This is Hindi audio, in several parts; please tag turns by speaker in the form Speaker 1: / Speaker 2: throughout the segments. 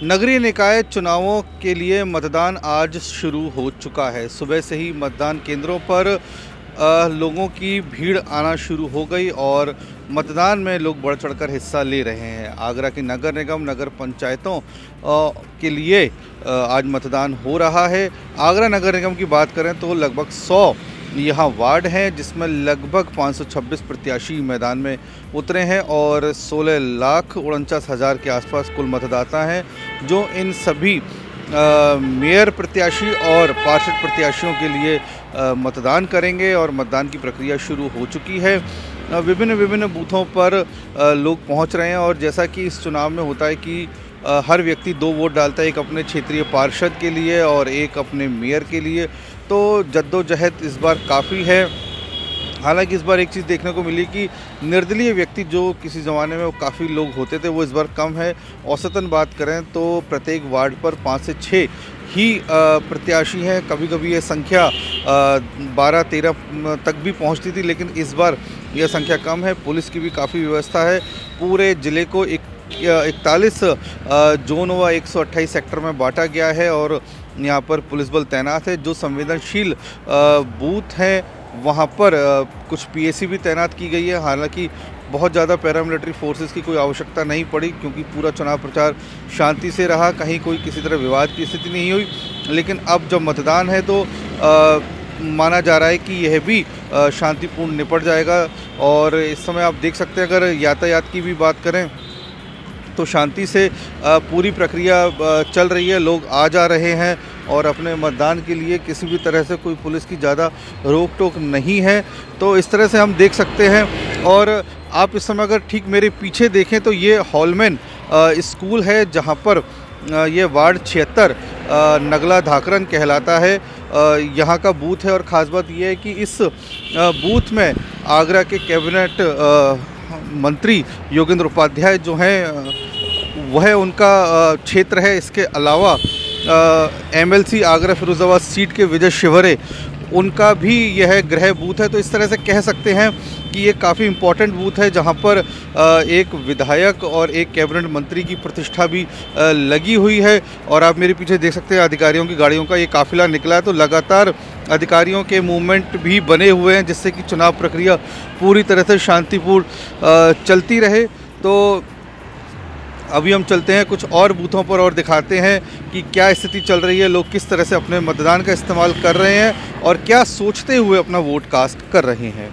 Speaker 1: नगरीय निकाय चुनावों के लिए मतदान आज शुरू हो चुका है। सुबह से ही मतदान केंद्रों पर लोगों की भीड़ आना शुरू हो गई और मतदान में लोग बढ़ चढ़कर हिस्सा ले रहे हैं। आगरा की नगर निगम नगर पंचायतों के लिए आज मतदान हो रहा है। आगरा नगर निगम की बात करें तो लगभग 100 यहाँ वार्ड हैं, जिसमें लगभग 526 प्रत्याशी मैदान में उतरे हैं और 16,49,000 के आसपास कुल मतदाता हैं, जो इन सभी मेयर प्रत्याशी और पार्षद प्रत्याशियों के लिए मतदान करेंगे और मतदान की प्रक्रिया शुरू हो चुकी है। विभिन्न बूथों पर लोग पहुंच रहे हैं और जैसा कि इस चुनाव में होता है कि हर व्यक्ति 2 वोट डालता है, एक अपने क्षेत्रीय पार्षद के लिए और एक अपने मेयर के लिए। तो जद्दोजहद इस बार काफ़ी है। हालांकि इस बार एक चीज़ देखने को मिली कि निर्दलीय व्यक्ति जो किसी ज़माने में वो काफ़ी लोग होते थे, वो इस बार कम है। औसतन बात करें तो प्रत्येक वार्ड पर 5 से 6 ही प्रत्याशी हैं। कभी कभी ये संख्या 12-13 तक भी पहुंचती थी, लेकिन इस बार यह संख्या कम है। पुलिस की भी काफ़ी व्यवस्था है। पूरे ज़िले को 41 जोन व 128 सेक्टर में बांटा गया है और यहाँ पर पुलिस बल तैनात है। जो संवेदनशील बूथ हैं वहाँ पर कुछ पीएसी भी तैनात की गई है। हालांकि बहुत ज़्यादा पैरामिलिट्री फोर्सेस की कोई आवश्यकता नहीं पड़ी, क्योंकि पूरा चुनाव प्रचार शांति से रहा, कहीं कोई किसी तरह विवाद की स्थिति नहीं हुई। लेकिन अब जब मतदान है तो माना जा रहा है कि यह भी शांतिपूर्ण निपट जाएगा। और इस समय आप देख सकते हैं, अगर यातायात की भी बात करें तो शांति से पूरी प्रक्रिया चल रही है। लोग आ जा रहे हैं और अपने मतदान के लिए किसी भी तरह से कोई पुलिस की ज़्यादा रोक टोक नहीं है। तो इस तरह से हम देख सकते हैं। और आप इस समय अगर ठीक मेरे पीछे देखें तो ये हॉलमैन स्कूल है, जहाँ पर ये वार्ड 76 नगला धाकरन कहलाता है, यहाँ का बूथ है। और ख़ास बात यह है कि इस बूथ में आगरा के कैबिनेट मंत्री योगेंद्र उपाध्याय जो हैं वह उनका क्षेत्र है। इसके अलावा एमएलसी आगरा फिरोजाबाद सीट के विजय शिवरे, उनका भी यह गृह बूथ है। तो इस तरह से कह सकते हैं कि ये काफ़ी इम्पोर्टेंट बूथ है, जहां पर एक विधायक और एक कैबिनेट मंत्री की प्रतिष्ठा भी लगी हुई है। और आप मेरे पीछे देख सकते हैं अधिकारियों की गाड़ियों का ये काफ़िला निकला है। तो लगातार अधिकारियों के मूवमेंट भी बने हुए हैं, जिससे कि चुनाव प्रक्रिया पूरी तरह से शांतिपूर्ण चलती रहे। तो अभी हम चलते हैं कुछ और बूथों पर और दिखाते हैं कि क्या स्थिति चल रही है, लोग किस तरह से अपने मतदान का इस्तेमाल कर रहे हैं और क्या सोचते हुए अपना वोट कास्ट कर रहे हैं।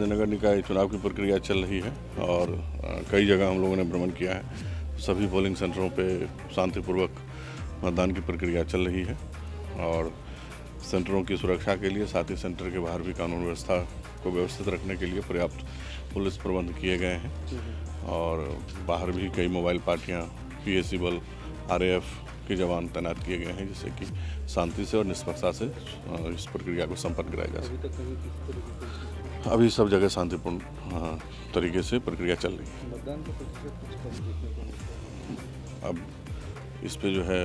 Speaker 2: नगर निकाय चुनाव की प्रक्रिया चल रही है और कई जगह हम लोगों ने भ्रमण किया है। सभी पोलिंग सेंटरों पे शांतिपूर्वक मतदान की प्रक्रिया चल रही है और सेंटरों की सुरक्षा के लिए, साथ ही सेंटर के बाहर भी कानून व्यवस्था को व्यवस्थित रखने के लिए पर्याप्त पुलिस प्रबंध किए गए हैं। और बाहर भी कई मोबाइल पार्टियाँ, पीएसी बल, आरएएफ के जवान तैनात किए गए हैं, जिससे कि शांति से और निष्पक्षता से इस प्रक्रिया को संपन्न कराया जा सके। अभी सब जगह शांतिपूर्ण तरीके से प्रक्रिया चल रही है। मतदान का प्रतिशत कुछ कम देखने को मिलता है। अब इस पे जो है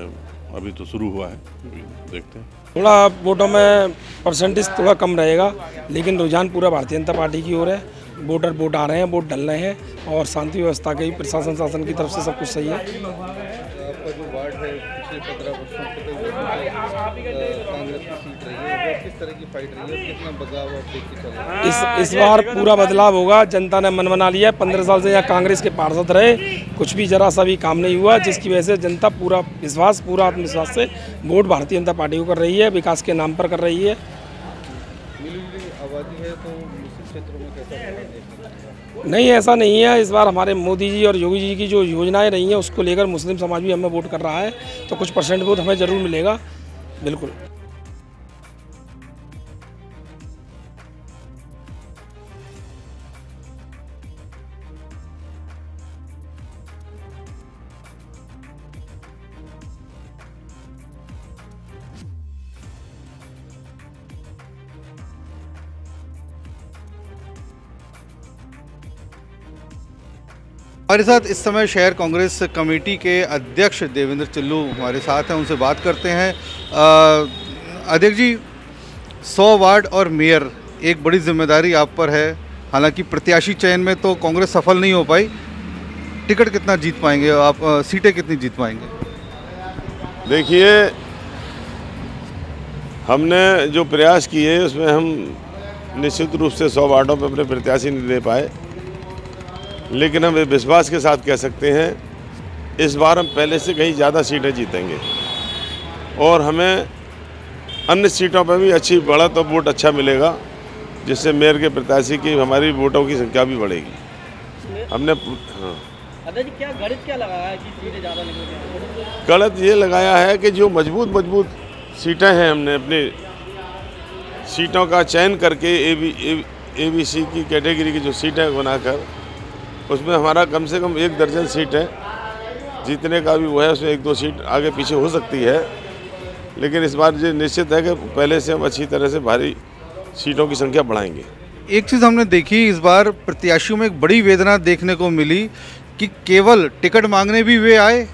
Speaker 2: अभी तो शुरू हुआ है, अभी देखते हैं।
Speaker 3: थोड़ा वोटों में परसेंटेज थोड़ा कम रहेगा, लेकिन रुझान पूरा भारतीय जनता पार्टी की ओर है। वोटर वोट आ रहे हैं, वोट डल रहे हैं और शांति व्यवस्था के प्रशासन शासन की तरफ से सब कुछ सही है।
Speaker 1: आपका जो वार्ड है पिछले 15 वर्षों से कांग्रेस की सीट रही है, वो किस तरह की फाइट रही है, कितना बदलाव आप देख के चल रहे हैं?
Speaker 3: इस बार पूरा बदलाव होगा। जनता ने मन बना लिया है। 15 साल से यहाँ कांग्रेस के पार्षद रहे, कुछ भी जरा सा भी काम नहीं हुआ, जिसकी वजह से जनता पूरा आत्मविश्वास से वोट भारतीय जनता पार्टी को कर रही है, विकास के नाम पर कर रही है।
Speaker 1: मिली आबादी है तो मुस्लिम क्षेत्रों में कैसा
Speaker 3: नहीं, ऐसा नहीं है। इस बार हमारे मोदी जी और योगी जी की जो योजनाएं रही हैं, उसको लेकर मुस्लिम समाज भी हमें वोट कर रहा है, तो कुछ परसेंट वोट हमें ज़रूर मिलेगा। बिल्कुल।
Speaker 1: हमारे साथ इस समय शहर कांग्रेस कमेटी के अध्यक्ष देवेंद्र चिल्लू हमारे साथ हैं, उनसे बात करते हैं। अध्यक्ष जी, 100 वार्ड और मेयर, एक बड़ी जिम्मेदारी आप पर है। हालांकि प्रत्याशी चयन में तो कांग्रेस सफल नहीं हो पाई, टिकट कितना जीत पाएंगे आप, सीटें कितनी जीत पाएंगे?
Speaker 4: देखिए, हमने जो प्रयास किए उसमें हम निश्चित रूप से 100 वार्डों पर अपने प्रत्याशी नहीं दे पाए, लेकिन हम विश्वास के साथ कह सकते हैं इस बार हम पहले से कहीं ज़्यादा सीटें जीतेंगे और हमें अन्य सीटों पर भी अच्छी बढ़त और वोट अच्छा मिलेगा, जिससे मेयर के प्रत्याशी की हमारी वोटों की संख्या भी बढ़ेगी। हमने
Speaker 5: जी क्या गणित क्या लगाया है कि सीटें ज़्यादा निकलेंगी?
Speaker 4: गलत ये लगाया है कि जो मजबूत सीटें हैं, हमने अपनी सीटों का चयन करके ABC की कैटेगरी की जो सीटें बनाकर उसमें हमारा कम से कम 1 दर्जन सीटें जीतने का भी वो है, उसमें 1-2 सीट आगे पीछे हो सकती है, लेकिन इस बार ये निश्चित है कि पहले से हम अच्छी तरह से भारी सीटों की संख्या बढ़ाएंगे।
Speaker 1: एक चीज़ हमने देखी इस बार प्रत्याशियों में एक बड़ी वेदना देखने को मिली कि केवल टिकट मांगने भी वे आए,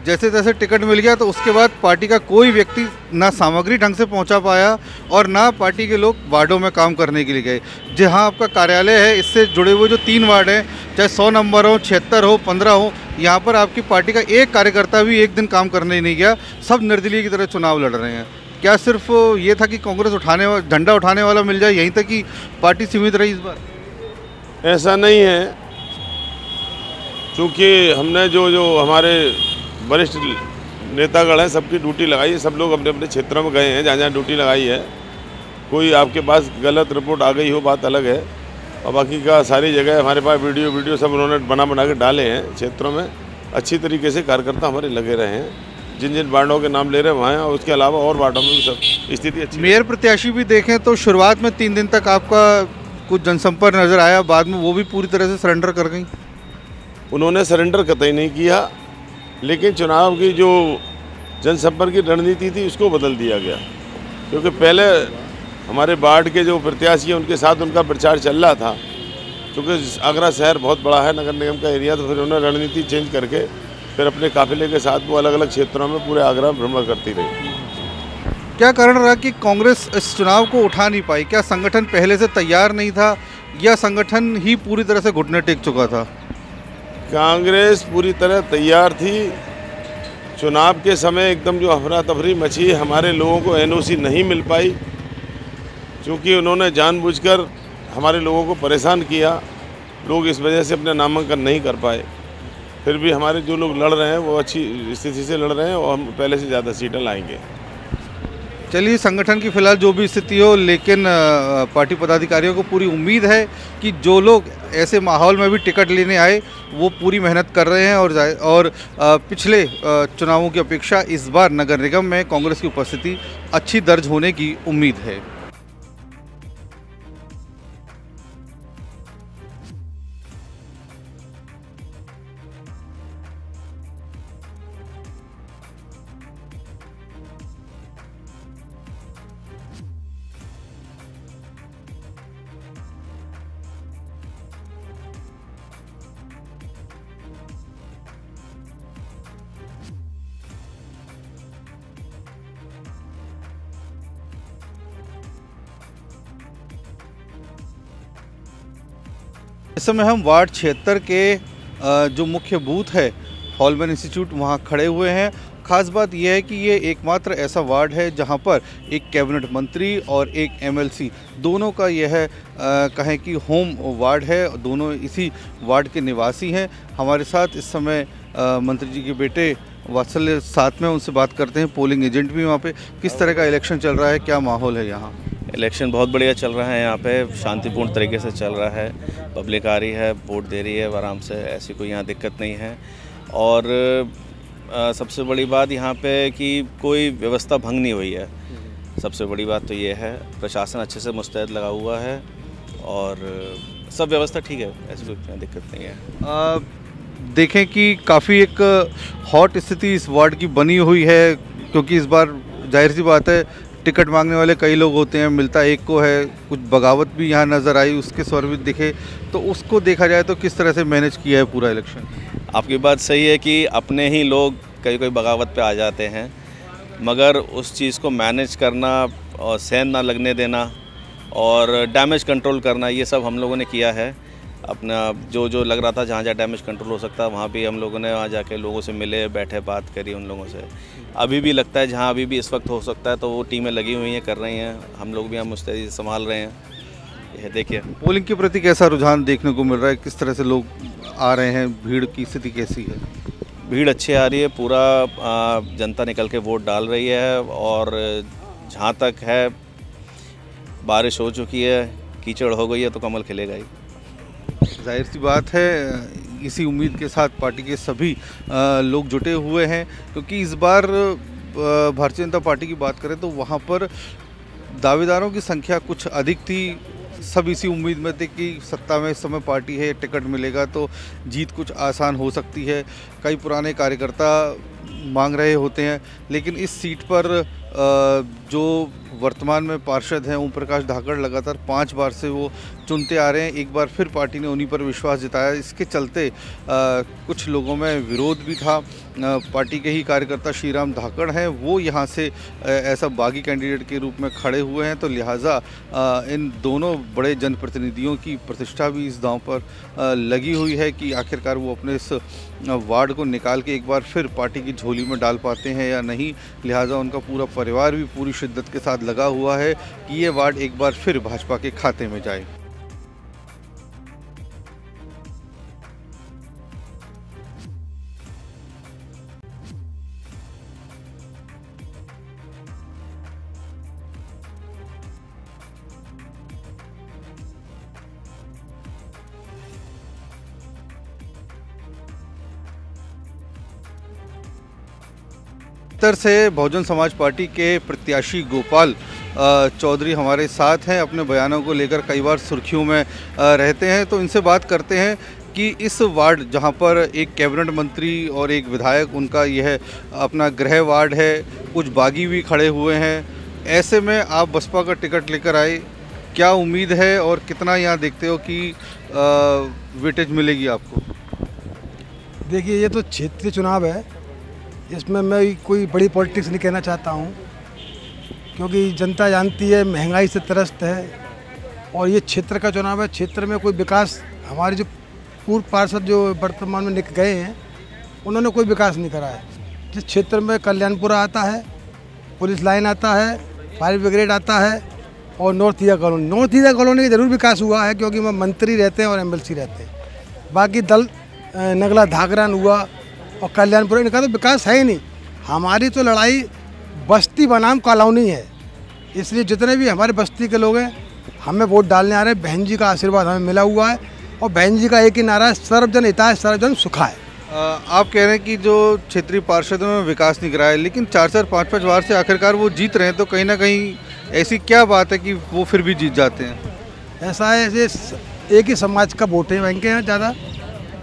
Speaker 1: जैसे तैसे टिकट मिल गया तो उसके बाद पार्टी का कोई व्यक्ति ना सामग्री ढंग से पहुंचा पाया और ना पार्टी के लोग वार्डों में काम करने के लिए गए। जहां आपका कार्यालय है, इससे जुड़े हुए जो 3 वार्ड हैं, चाहे 100 नंबर हो, 76 हो, 15 हो, यहाँ पर आपकी पार्टी का एक कार्यकर्ता भी एक दिन काम करने नहीं गया, सब निर्दलीय की तरह चुनाव लड़ रहे हैं। क्या सिर्फ ये था कि कांग्रेस झंडा उठाने वाला मिल जाए, यहीं तक कि पार्टी सीमित रही इस बार?
Speaker 4: ऐसा नहीं है, क्योंकि हमने जो हमारे वरिष्ठ नेतागण हैं सबकी ड्यूटी लगाई है, सब लोग अपने अपने क्षेत्रों में गए हैं जहाँ जहाँ ड्यूटी लगाई है। कोई आपके पास गलत रिपोर्ट आ गई हो बात अलग है, और बाकी का सारी जगह हमारे पास वीडियो सब उन्होंने बना के डाले हैं क्षेत्रों में। अच्छी तरीके से कार्यकर्ता हमारे लगे रहे हैं, जिन वार्डों के नाम ले रहे हैं वहाँ, और उसके अलावा और वार्डों में भी सब स्थिति अच्छी।
Speaker 1: मेयर प्रत्याशी भी देखें तो शुरुआत में 3 दिन तक आपका कुछ जनसंपर्क नज़र आया, बाद में वो भी पूरी तरह से सरेंडर कर गई।
Speaker 4: उन्होंने सरेंडर कतई नहीं किया, लेकिन चुनाव की जो जनसंपर्क की रणनीति थी उसको बदल दिया गया, क्योंकि पहले हमारे वार्ड के जो प्रत्याशी हैं उनके साथ उनका प्रचार चल रहा था। क्योंकि आगरा शहर बहुत बड़ा है, नगर निगम का एरिया, तो फिर उन्होंने रणनीति चेंज करके फिर अपने काफिले के साथ वो अलग अलग क्षेत्रों में पूरे आगरा भ्रमण करती रही।
Speaker 1: क्या कारण रहा कि कांग्रेस इस चुनाव को उठा नहीं पाई? क्या संगठन पहले से तैयार नहीं था या संगठन ही पूरी तरह से घुटने टेक चुका था?
Speaker 4: कांग्रेस पूरी तरह तैयार थी। चुनाव के समय एकदम जो अफरा तफरी मची, हमारे लोगों को NOC नहीं मिल पाई, क्योंकि उन्होंने जानबूझकर हमारे लोगों को परेशान किया। लोग इस वजह से अपने नामांकन नहीं कर पाए। फिर भी हमारे जो लोग लड़ रहे हैं वो अच्छी स्थिति से लड़ रहे हैं और हम पहले से ज़्यादा सीटें लाएंगे।
Speaker 1: चलिए, संगठन की फिलहाल जो भी स्थिति हो, लेकिन पार्टी पदाधिकारियों को पूरी उम्मीद है कि जो लोग ऐसे माहौल में भी टिकट लेने आए वो पूरी मेहनत कर रहे हैं और पिछले चुनावों की अपेक्षा इस बार नगर निगम में कांग्रेस की उपस्थिति अच्छी दर्ज होने की उम्मीद है। इस समय हम वार्ड 76 के जो मुख्य बूथ है हॉलमैन इंस्टीट्यूट, वहाँ खड़े हुए हैं। ख़ास बात यह है कि ये एकमात्र ऐसा वार्ड है जहाँ पर एक कैबिनेट मंत्री और एक MLC दोनों का यह कहें कि होम वार्ड है, दोनों इसी वार्ड के निवासी हैं। हमारे साथ इस समय मंत्री जी के बेटे वात्सल्य साथ में, उनसे बात करते हैं। पोलिंग एजेंट भी वहाँ पे। किस तरह का इलेक्शन चल रहा है, क्या माहौल है यहाँ?
Speaker 6: इलेक्शन बहुत बढ़िया चल रहा है, यहाँ पे शांतिपूर्ण तरीके से चल रहा है। पब्लिक आ रही है, वोट दे रही है आराम से, ऐसी कोई यहाँ दिक्कत नहीं है। और सबसे बड़ी बात यहाँ पे कि कोई व्यवस्था भंग नहीं हुई है। सबसे बड़ी बात तो ये है, प्रशासन अच्छे से मुस्तैद लगा हुआ है और सब व्यवस्था ठीक है, ऐसी कोई दिक्कत नहीं है।
Speaker 1: देखें कि काफ़ी एक हॉट स्थिति इस वार्ड की बनी हुई है, क्योंकि इस बार जाहिर सी बात है टिकट मांगने वाले कई लोग होते हैं, मिलता एक को है, कुछ बगावत भी यहाँ नज़र आई, उसके स्वर भी दिखे, तो उसको देखा जाए तो किस तरह से मैनेज किया है पूरा इलेक्शन?
Speaker 6: आपकी बात सही है कि अपने ही लोग कोई बगावत पे आ जाते हैं, मगर उस चीज़ को मैनेज करना और सहन ना लगने देना और डैमेज कंट्रोल करना, ये सब हम लोगों ने किया है। अपना जो लग रहा था जहाँ जहाँ डैमेज कंट्रोल हो सकता है वहाँ भी हम लोगों ने वहाँ जाके लोगों से मिले, बैठे, बात करी उन लोगों से। अभी भी लगता है जहाँ अभी भी इस वक्त हो सकता है तो वो टीमें लगी हुई हैं, कर रही हैं, हम लोग भी हम मुस्तैदी से संभाल रहे हैं। यह देखिए
Speaker 1: पोलिंग के प्रति कैसा रुझान देखने को मिल रहा है, किस तरह से लोग आ रहे हैं, भीड़ की स्थिति कैसी है?
Speaker 6: भीड़ अच्छी आ रही है, पूरा जनता निकल के वोट डाल रही है और जहाँ तक है बारिश हो चुकी है, कीचड़ हो गई है तो कमल खिलेगा ही।
Speaker 1: जाहिर सी बात है, इसी उम्मीद के साथ पार्टी के सभी लोग जुटे हुए हैं, क्योंकि इस बार भारतीय जनता पार्टी की बात करें तो वहाँ पर दावेदारों की संख्या कुछ अधिक थी। सब इसी उम्मीद में थे कि सत्ता में इस समय पार्टी है, टिकट मिलेगा तो जीत कुछ आसान हो सकती है। कई पुराने कार्यकर्ता मांग रहे होते हैं, लेकिन इस सीट पर जो वर्तमान में पार्षद हैं ओम प्रकाश धाकड़ लगातार 5 बार से वो चुनते आ रहे हैं। एक बार फिर पार्टी ने उन्हीं पर विश्वास जताया, इसके चलते कुछ लोगों में विरोध भी था। पार्टी के ही कार्यकर्ता श्रीराम धाकड़ हैं, वो यहाँ से ऐसा बागी कैंडिडेट के रूप में खड़े हुए हैं, तो लिहाजा इन दोनों बड़े जनप्रतिनिधियों की प्रतिष्ठा भी इस दांव पर लगी हुई है कि आखिरकार वो अपने इस वार्ड को निकाल के एक बार फिर पार्टी की झोली में डाल पाते हैं या नहीं। लिहाजा उनका पूरा परिवार भी पूरी शिद्दत के साथ लगा हुआ है कि ये वार्ड एक बार फिर भाजपा के खाते में जाए। उत्तर से बहुजन समाज पार्टी के प्रत्याशी गोपाल चौधरी हमारे साथ हैं, अपने बयानों को लेकर कई बार सुर्खियों में रहते हैं, तो इनसे बात करते हैं कि इस वार्ड जहां पर एक कैबिनेट मंत्री और एक विधायक, उनका यह अपना गृह वार्ड है, कुछ बागी भी खड़े हुए हैं, ऐसे में आप बसपा का टिकट लेकर आए, क्या उम्मीद है और कितना यहाँ देखते हो कि वेटेज मिलेगी आपको?
Speaker 7: देखिए, ये तो क्षेत्रीय चुनाव है, इसमें मैं कोई बड़ी पॉलिटिक्स नहीं कहना चाहता हूँ, क्योंकि जनता जानती है महंगाई से त्रस्त है और ये क्षेत्र का चुनाव है। क्षेत्र में कोई विकास, हमारे जो पूर्व पार्षद जो वर्तमान में निकल गए हैं उन्होंने कोई विकास नहीं करा है। जिस क्षेत्र में कल्याणपुरा आता है, पुलिस लाइन आता है, फायर ब्रिगेड आता है और नॉर्थ ईस्ट कॉलोनी का ज़रूर विकास हुआ है, क्योंकि वहाँ मंत्री रहते हैं और एमएलसी रहते हैं। बाकी दल नगला धागरान हुआ और कल्याणपुर, इनका तो विकास है ही नहीं। हमारी तो लड़ाई बस्ती बनाम कॉलोनी है, इसलिए जितने भी हमारे बस्ती के लोग हैं हमें वोट डालने आ रहे हैं। बहन जी का आशीर्वाद हमें मिला हुआ है और बहन जी का एक ही नारा है, सर्वजन हिताय सर्वजन सुखाय।
Speaker 1: आप कह रहे हैं कि जो क्षेत्रीय पार्षदों में विकास नहीं कराया, लेकिन 4-4, 5-5 बार से आखिरकार वो जीत रहे हैं, तो कहीं ना कहीं ऐसी क्या बात है कि वो फिर भी जीत जाते हैं?
Speaker 7: ऐसा है, ऐसे एक ही समाज का वोट है बैंक है ज़्यादा,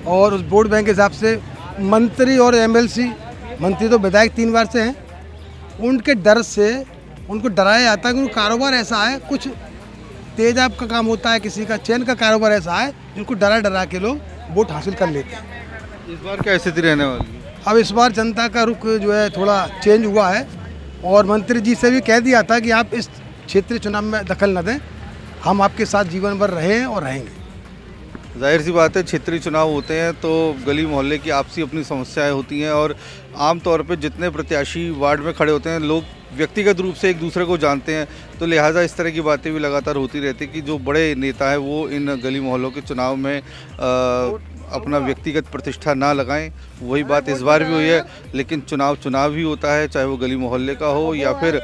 Speaker 7: और उस वोट बैंक के हिसाब से मंत्री और एमएलसी, मंत्री तो विधायक 3 बार से हैं, उनके डर से उनको डराया जाता है कि उनका कारोबार ऐसा है, कुछ तेजाब का काम होता है, किसी का चैन का कारोबार ऐसा है जिनको डरा के लोग वोट हासिल कर लेते हैं।
Speaker 1: इस बार क्या स्थिति रहने वाली है?
Speaker 7: अब इस बार जनता का रुख जो है थोड़ा चेंज हुआ है और मंत्री जी से भी कह दिया था कि आप इस क्षेत्रीय चुनाव में दखल न दें, हम आपके साथ जीवन भर रहे हैं और रहेंगे।
Speaker 1: जाहिर सी बात है, क्षेत्रीय चुनाव होते हैं तो गली मोहल्ले की आपसी अपनी समस्याएं होती हैं और आमतौर पे जितने प्रत्याशी वार्ड में खड़े होते हैं लोग व्यक्तिगत रूप से एक दूसरे को जानते हैं, तो लिहाजा इस तरह की बातें भी लगातार होती रहती कि जो बड़े नेता हैं वो इन गली मोहल्लों के चुनाव में अपना व्यक्तिगत प्रतिष्ठा ना लगाएं। वही बात इस बार भी हुई है, लेकिन चुनाव ही होता है, चाहे वो गली मोहल्ले का हो या फिर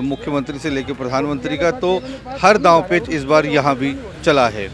Speaker 1: मुख्यमंत्री से लेकर प्रधानमंत्री का, तो हर दांव पेच इस बार यहाँ भी चला है।